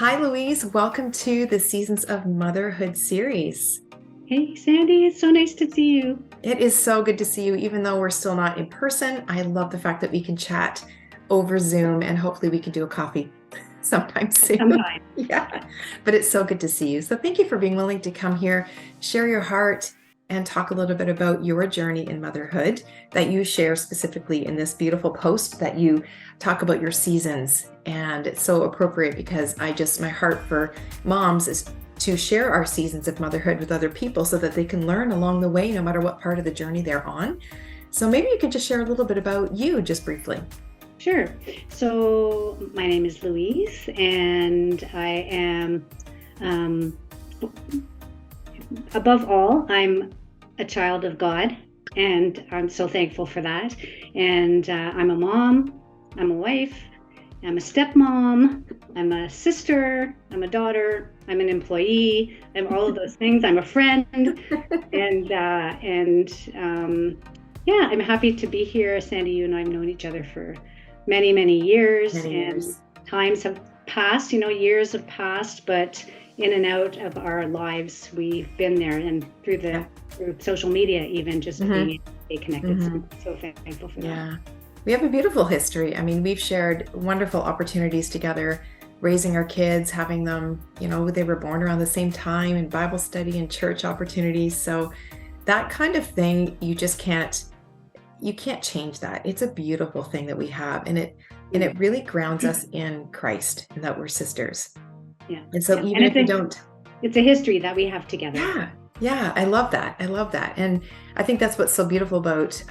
Hi, Louise. Welcome to the Seasons of Motherhood series. Hey, Sandy, it's so nice to see you. It is so good to see you, even though we're still not in person. I love the fact that we can chat over Zoom and hopefully we can do a coffee sometime soon. Sometime. Yeah, but it's so good to see you. So thank you for being willing to come here, share your heart, and talk a little bit about your journey in motherhood that you share specifically in this beautiful post that you talk about your seasons. And it's so appropriate because my heart for moms is to share our seasons of motherhood with other people so that they can learn along the way, no matter what part of the journey they're on. So maybe you could just share a little bit about you just briefly. Sure. So, my name is Louise, and I am, um, above all, I'm a child of God, and I'm so thankful for that. And I'm a mom, I'm a wife, I'm a stepmom, I'm a sister, I'm a daughter, I'm an employee, I'm all of those things. I'm a friend, and yeah, I'm happy to be here. Sandy, you and I have known each other for many, many years, Many and years. times have passed, years have passed, but in and out of our lives, we've been there, and Yeah. through social media, even just being hmm able to stay connected. So hmm I'm so thankful for that. Yeah. We have a beautiful history. I mean, we've shared wonderful opportunities together, raising our kids, having them, they were born around the same time in Bible study and church opportunities. So that kind of thing, you can't change that. It's a beautiful thing that we have, and Yeah, it really grounds us in Christ and that we're sisters. yeah, And so yeah. even And if you don't, it's a history that we have together. yeah, yeah, I love that. I love that. And I think that's what's so beautiful about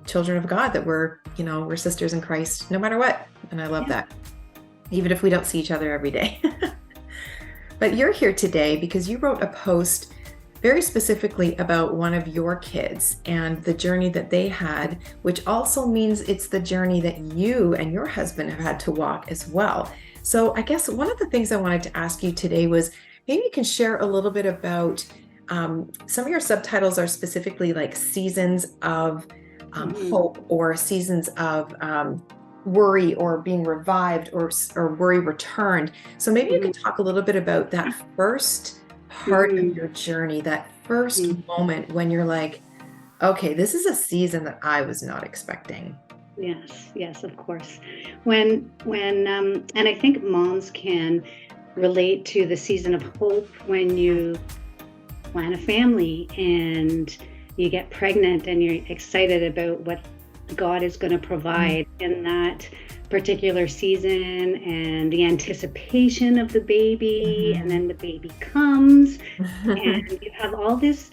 children of God, that we're sisters in Christ no matter what. And I love Yeah. that, even if we don't see each other every day. But you're here today because you wrote a post very specifically about one of your kids and the journey that they had, which also means it's the journey that you and your husband have had to walk as well. So I guess one of the things I wanted to ask you today was maybe you can share a little bit about some of your subtitles are specifically like seasons of Mhm. hope or seasons of worry or being revived or worry returned. So maybe you Mhm. could talk a little bit about that first part of Mhm. your journey, that first Mhm. moment when you're like, okay, this is a season that I was not expecting. Yes, yes, of course. And I think moms can relate to the season of hope when you plan a family and you get pregnant and you're excited about what God is going to Mm. provide in that particular season, and the anticipation of the baby, and Mhm. then the baby comes, and you have all this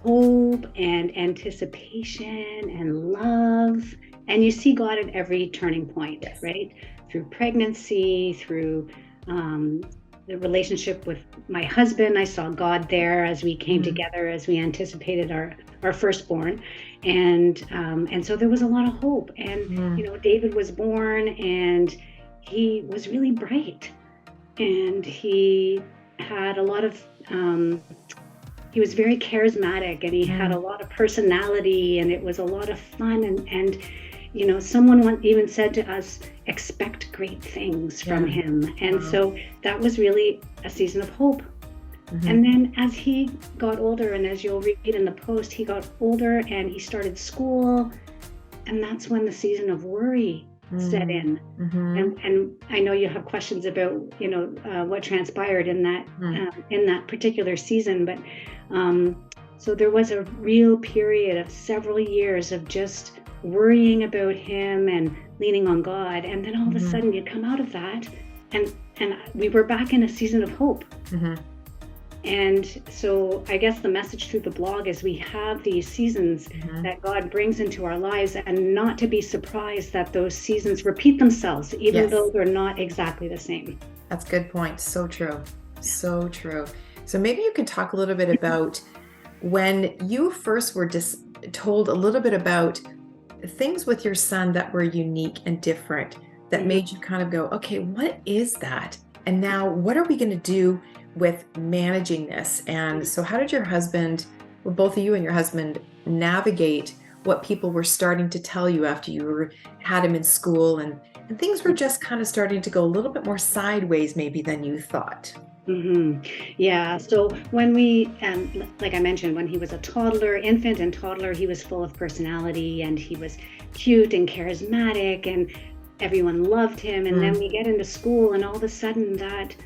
hope and anticipation and love, and you see God at every turning point, Yes. right? Through pregnancy, through um, the relationship with my husband. I saw God there as we came Mhm. together, as we anticipated our firstborn, and so there was a lot of hope. And Mhm. David was born, and he was really bright, and had a lot of he was very charismatic, and he had a Mhm. lot of personality, and it was a lot of fun. And someone even said to us, expect great things from Yeah. him. And Wow. so that was really a season of hope. Mhm. And then as he got older, and as you'll read in the post, he got older and he started school, and that's when the season of worry set Mhm. in. And Mhm. I know you have questions about what transpired Mhm. in that particular season, but so there was a real period of several years of just worrying about him and leaning on God, and then all of a Mhm. sudden you come out of that, and we were back in a season of hope. Mhm. And so I guess the message through the blog is we have these seasons Mhm. that God brings into our lives, and not to be surprised that those seasons repeat themselves, even though Yes. they're not exactly the same. That's a good point. So true. Yeah. So true. So maybe you could talk a little bit about when you first were told a little bit about things with your son that were unique and different that Mhm. made you kind of go, okay, what is that? And now what are we going to do with managing this? And so, how did your husband, well, both of you and your husband, navigate what people were starting to tell you after had him in school and things were just kind of starting to go a little bit more sideways maybe than you thought. Yeah. So when like I mentioned, when he was a toddler, infant and toddler, he was full of personality and he was cute and charismatic and everyone loved him. And then we get into school and all of a sudden that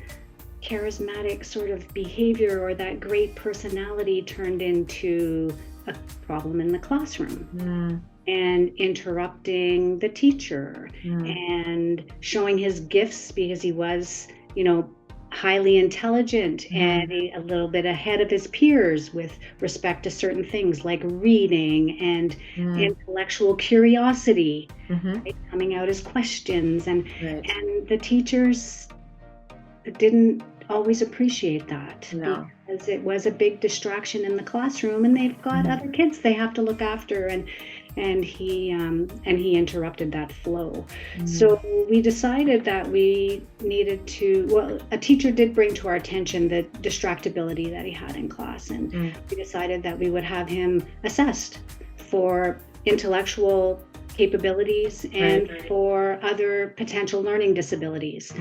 charismatic sort of behavior or that great personality turned into a problem in the classroom. And interrupting the teacher and showing his gifts because he was, highly intelligent and a little bit ahead of his peers with respect to certain things like reading and intellectual curiosity, right, coming out as questions. And the teachers didn't always appreciate that because it was a big distraction in the classroom and they've got other kids they have to look after, and he interrupted that flow. So we decided that we needed to, a teacher did bring to our attention the distractibility that he had in class, and we decided that we would have him assessed for intellectual capabilities and for other potential learning disabilities.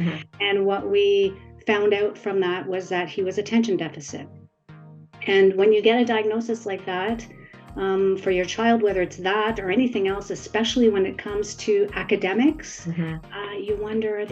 And what we found out from that was that he was attention deficit. And when you get a diagnosis like that, for your child, whether it's that or anything else, especially when it comes to academics, you wonder,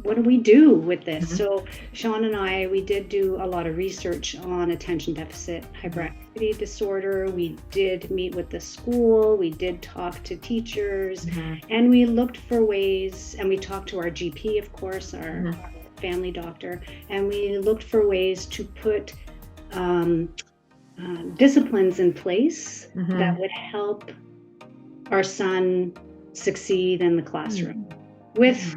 what do we do with this? So Sean and I, we did do a lot of research on attention deficit hyperactivity disorder. We did meet with the school, we did talk to teachers, and we looked for ways, and we talked to our GP, of course, our family doctor, and we looked for ways to put disciplines in place that would help our son succeed in the classroom with,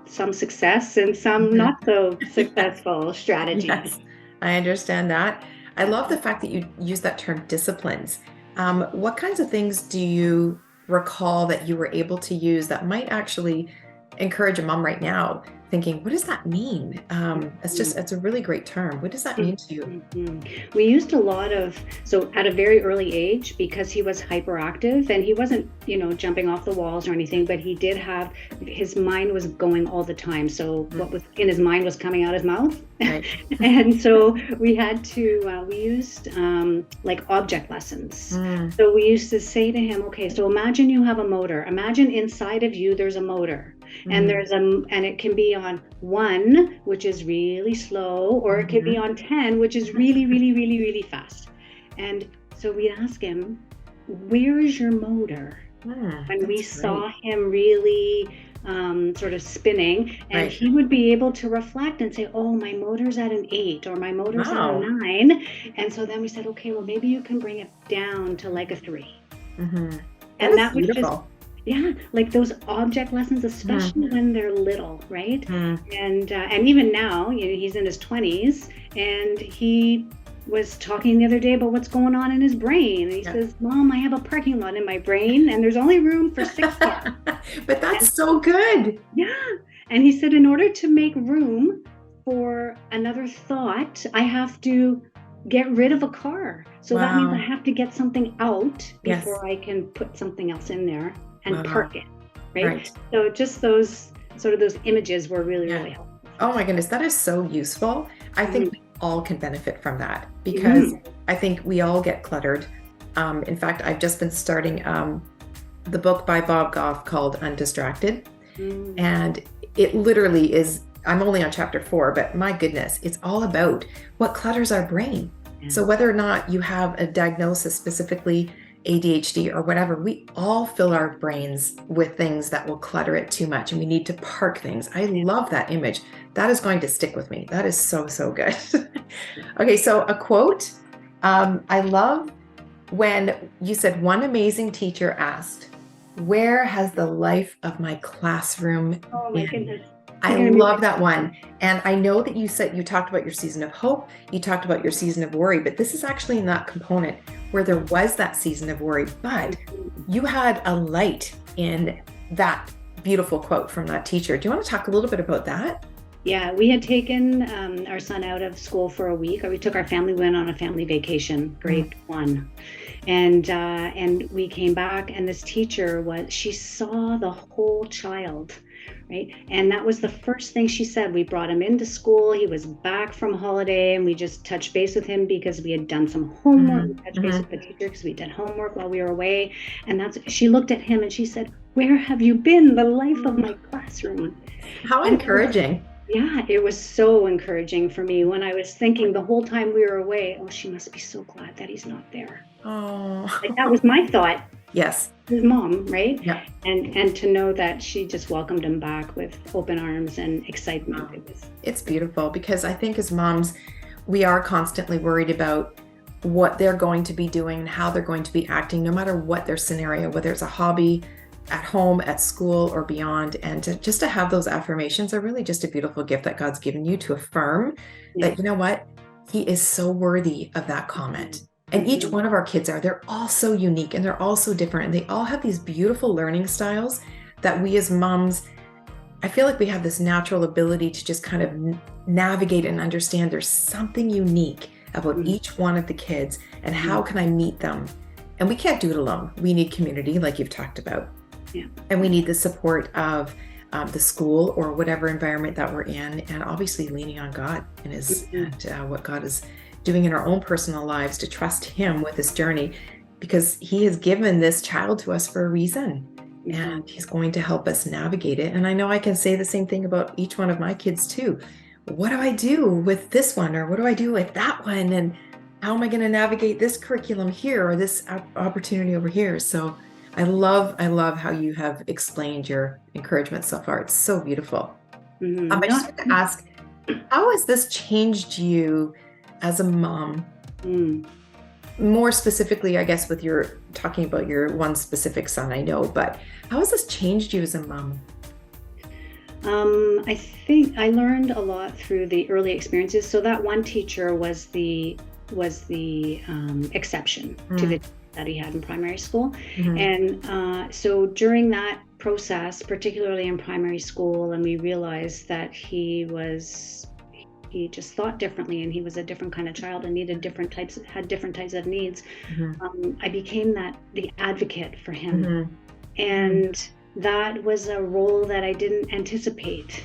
some success and some not so successful strategies. Yes, I understand that. I love the fact that you use that term disciplines. What kinds of things do you recall that you were able to use that might actually encourage a mom right now thinking, what does that mean? It's a really great term. What does that mean to you? We used a lot of, so at a very early age, because he was hyperactive and he wasn't, jumping off the walls or anything, but he did have, his mind was going all the time. So what was in his mind was coming out his mouth. Right. And so we had to, we used like object lessons. So we used to say to him, okay, so imagine you have a motor. Imagine inside of you, there's a motor. And and it can be on 1, which is really slow, or it could be on 10, which is really, really, really, really fast. And so we'd ask him, where is your motor? And we saw him really sort of spinning, and he would be able to reflect and say, oh, my motor's at an 8 or my motor's at a 9. And so then we said, okay, well, maybe you can bring it down to like a 3. And that was beautiful. Like those object lessons, especially when they're little, right? And even now, he's in his 20s, and he was talking the other day about what's going on in his brain. And he says, Mom, I have a parking lot in my brain, and there's only room for 6 cars. But that's so good. Yeah. And he said, in order to make room for another thought, I have to get rid of a car. So that means I have to get something out before I can put something else in there and park it, right? So just those images were really, really helpful. Oh my goodness, that is so useful. I think we all can benefit from that because I think we all get cluttered. In fact, I've just been starting the book by Bob Goff called Undistracted. And it literally is, I'm only on chapter 4, but my goodness, it's all about what clutters our brain. So whether or not you have a diagnosis, specifically ADHD or whatever, we all fill our brains with things that will clutter it too much, and we need to park things. I love that image. That is going to stick with me. That is so, so good. Okay, so a quote. I love when you said, one amazing teacher asked, where has the life of my classroom Oh my goodness. I love that one. And I know that you said, you talked about your season of hope, you talked about your season of worry, but this is actually in that component where there was that season of worry, but you had a light in that beautiful quote from that teacher. Do you want to talk a little bit about that? Yeah, we had taken our son out of school for a week, or we took our family, went on a family vacation, Mm. grade one. And we came back, and this teacher she saw the whole child, right? And that was the first thing she said. We brought him into school. He was back from holiday, and we just touched base with him because we had done some homework. We touched base with the teacher because we did homework while we were away. And she looked at him and she said, "Where have you been? The life of my classroom." How encouraging. Yeah, it was so encouraging for me when I was thinking the whole time we were away, oh, she must be so glad that he's not there. Oh, Like that was my thought, yes. his mom, right? Yeah. And to know that she just welcomed him back with open arms and excitement. Wow. It's beautiful because I think as moms, we are constantly worried about what they're going to be doing and how they're going to be acting, no matter what their scenario, whether it's a hobby, at home, at school, or beyond. And just to have those affirmations are really just a beautiful gift that God's given you to affirm that, you know what, he is so worthy of that comment. And each one of our kids they're all so unique and they're all so different. And they all have these beautiful learning styles that we as moms, I feel like we have this natural ability to just kind of navigate and understand there's something unique about each one of the kids and how can I meet them? And we can't do it alone. We need community, like you've talked about. Yeah. And we need the support of the school or whatever environment that we're in, and obviously leaning on God and what God is doing in our own personal lives to trust him with this journey, because he has given this child to us for a reason and he's going to help us navigate it. And I know I can say the same thing about each one of my kids too. What do I do with this one, or what do I do with that one? And how am I going to navigate this curriculum here or this opportunity over here? So I love how you have explained your encouragement so far. It's so beautiful. I just want to ask, how has this changed you as a mom? More specifically, I guess, with your talking about your one specific son, I know, but how has this changed you as a mom? I think I learned a lot through the early experiences. So that one teacher was the exception to the that he had in primary school. And so during that process, particularly in primary school, and we realized that he just thought differently and he was a different kind of child and had different types of needs. I became the advocate for him. And that was a role that I didn't anticipate.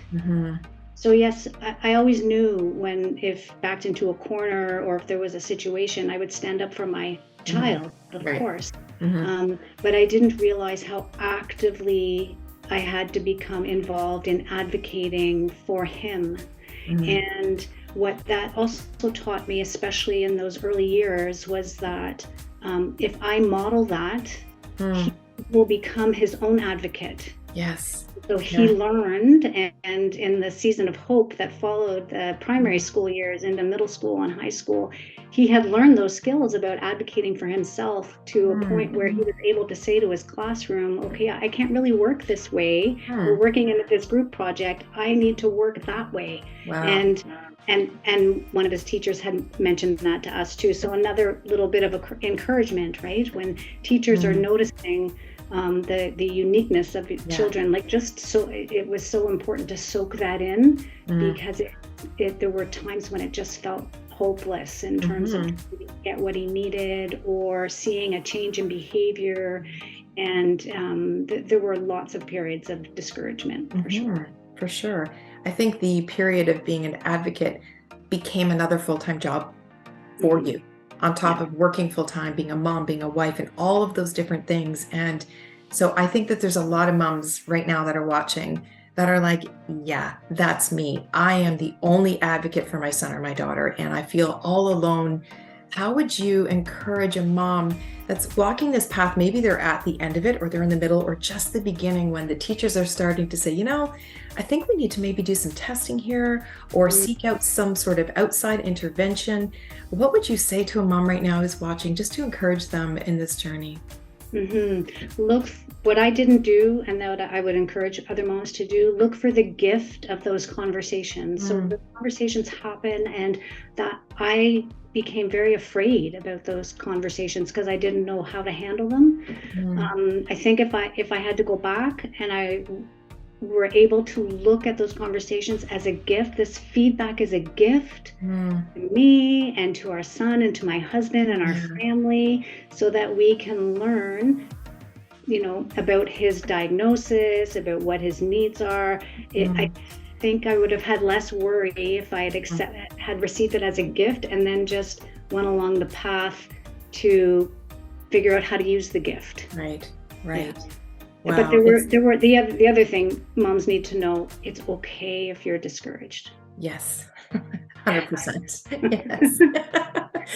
So yes, I always knew if backed into a corner or if there was a situation, I would stand up for my child, of course. But I didn't realize how actively I had to become involved in advocating for him. And what that also taught me, especially in those early years, was that if I model that, he will become his own advocate. Yes. So he learned, and in the season of hope that followed the primary school years into middle school and high school, he had learned those skills about advocating for himself to a point where he was able to say to his classroom, okay, I can't really work this way. We're working in this group project. I need to work that way. Wow. And one of his teachers had mentioned that to us too. So another little bit of encouragement, right? When teachers are noticing the uniqueness of children, it was so important to soak that in, because there were times when it just felt hopeless in terms of get what he needed or seeing a change in behavior, and there were lots of periods of discouragement for sure. I think the period of being an advocate became another full-time job for you, on top of working full-time, being a mom, being a wife, and all of those different things. And so I think that there's a lot of moms right now that are watching that are like, yeah, that's me. I am the only advocate for my son or my daughter, and I feel all alone. How would you encourage a mom that's walking this path? Maybe they're at the end of it, or they're in the middle, or just the beginning, when the teachers are starting to say, I think we need to maybe do some testing here or seek out some sort of outside intervention. What would you say to a mom right now who's watching, just to encourage them in this journey? Look, what I didn't do, and that I would encourage other moms to do, look for the gift of those conversations. So the conversations happen, and that I became very afraid about those conversations because I didn't know how to handle them. I think if I had to go back and we're able to look at those conversations as a gift. This feedback is a gift to me and to our son and to my husband and our family, so that we can learn, about his diagnosis, about what his needs are. I think I would have had less worry if I had received it as a gift and then just went along the path to figure out how to use the gift. Right. Yeah. Wow. But there were the other thing moms need to know: it's okay if you're discouraged. Yes. 100%. Yes.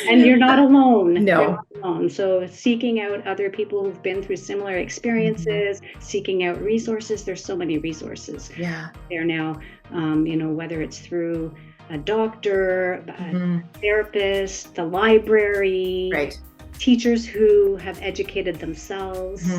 And you're not alone. No. You're not alone. So seeking out other people who've been through similar experiences, seeking out resources. There's so many resources there now, whether it's through a doctor, a therapist, the library, right, teachers who have educated themselves.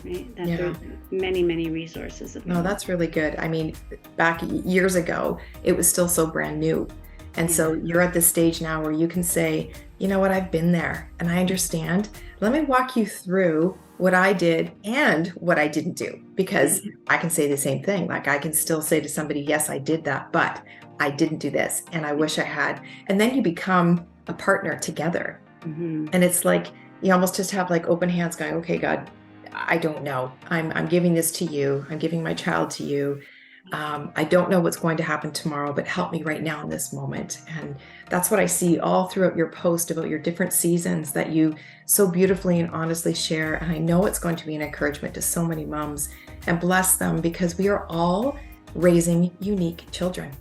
Right? There's many, many resources. No, that's really good. I mean, back years ago, it was still so brand new. And so you're at this stage now where you can say, you know what, I've been there and I understand. Let me walk you through what I did and what I didn't do, because I can say the same thing. Like, I can still say to somebody, yes, I did that, but I didn't do this and I wish I had. And then you become a partner together. And it's like, you almost just have like open hands going, okay, God, I don't know. I'm giving this to you. I'm giving my child to you. I don't know what's going to happen tomorrow, but help me right now in this moment. And that's what I see all throughout your post about your different seasons that you so beautifully and honestly share. And I know it's going to be an encouragement to so many moms, and bless them, because we are all raising unique children.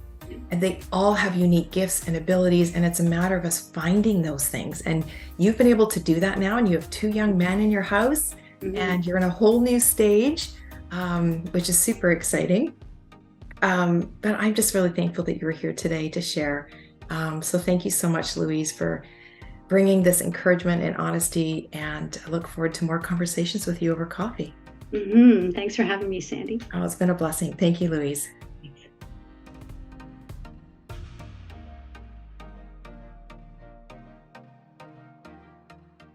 And they all have unique gifts and abilities, and it's a matter of us finding those things. And you've been able to do that now, and you have 2 young men in your house, and you're in a whole new stage, which is super exciting. But I'm just really thankful that you were here today to share. So thank you so much, Louise, for bringing this encouragement and honesty, and I look forward to more conversations with you over coffee. Thanks for having me, Sandy. Oh, it's been a blessing. Thank you, Louise.